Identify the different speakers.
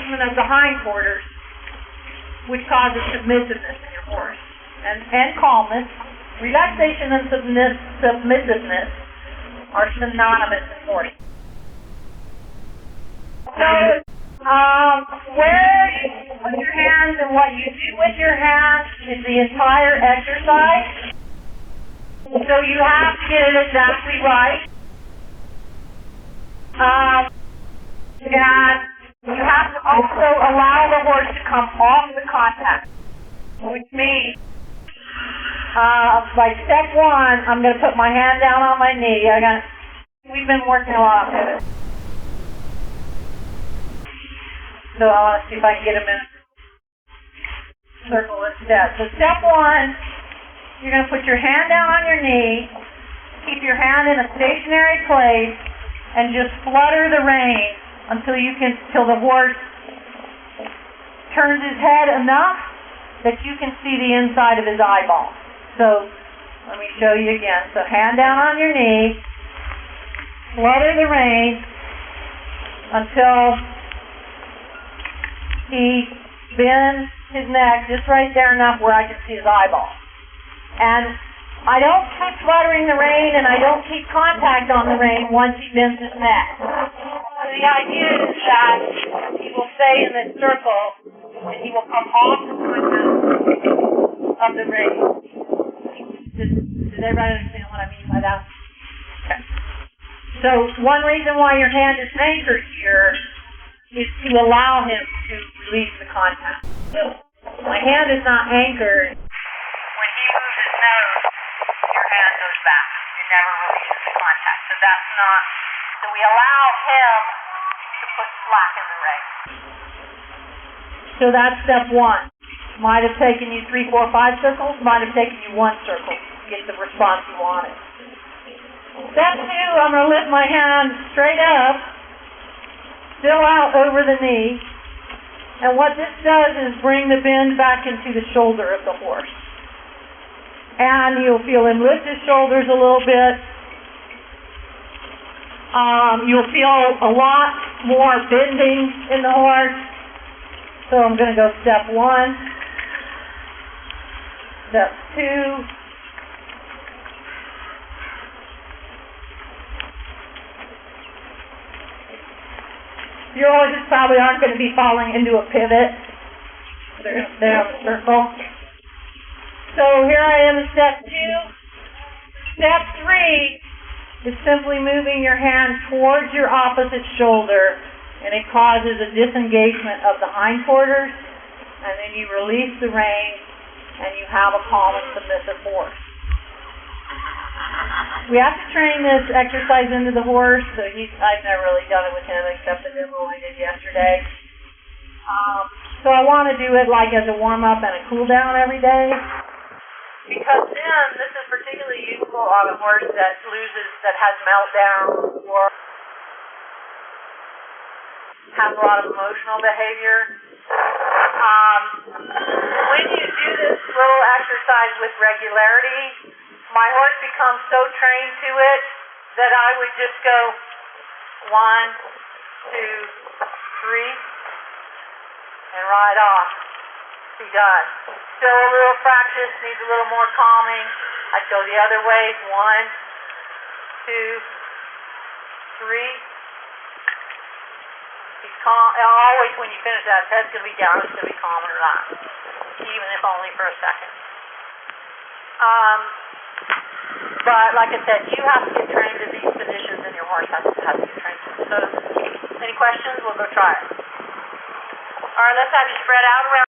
Speaker 1: engagement of the hindquarters, which causes submissiveness in your horse, and calmness. Relaxation and submissiveness are synonymous in horse. So, where you put your hands and what you do with your hands is the entire exercise. So you have to get it exactly right. And you have to also allow the horse to come off the contact, which means by step one, I'm going to put my hand down on my knee. We've been working a lot on it. So I want to see if I can get him in a circle instead. So step one, you're going to put your hand down on your knee, keep your hand in a stationary place, and just flutter the rein until the horse turns his head enough that you can see the inside of his eyeball. So let me show you again. So hand down on your knee, flutter the rein until he bends his neck just right there enough where I can see his eyeball. And I don't keep fluttering the rein, and I don't keep contact on the rein once he bends his neck. So the idea is that he will stay in this circle, and he will come off the contact of the rein. Does everybody understand what I mean by that? Okay. So one reason why your hand is anchored here is to allow him to release the contact. So my hand is not anchored. When he moves his nose, your hand goes back. It never releases the contact. So that's not, so we allow him to put slack in the rein. So that's step one. Might have taken you 3, 4, 5 circles, might have taken you 1 circle to get the response you wanted. Step two, I'm going to lift my hand straight up, still out over the knee, and what this does is bring the bend back into the shoulder of the horse. And you'll feel him lift his shoulders a little bit. You'll feel a lot more bending in the horse. So I'm going to go step one, step two, your horses probably aren't going to be falling into a pivot. They're going to stay on the circle. So here I am in step two. Step three is simply moving your hand towards your opposite shoulder, and it causes a disengagement of the hindquarters, and then you release the rein, and you have a calm and submissive horse. We have to train this exercise into the horse, so I've never really done it with him except the demo I did yesterday. So I want to do it like as a warm-up and a cool-down every day, because then this is particularly useful on a horse that has meltdown or has a lot of emotional behavior. When you do this little exercise with regularity, my horse becomes so trained to it that I would just go 1, 2, 3, and ride off. Be done. Still a little practice, needs a little more calming. I'd go the other way. 1, 2, 3. He's calm. Always when you finish that, his head's going to be down. It's going to be calm and relaxed, even if only for a second. But like I said, you have to get trained to these positions, and your horse has to get trained. So, any questions? We'll go try it. All right, let's have you spread out around.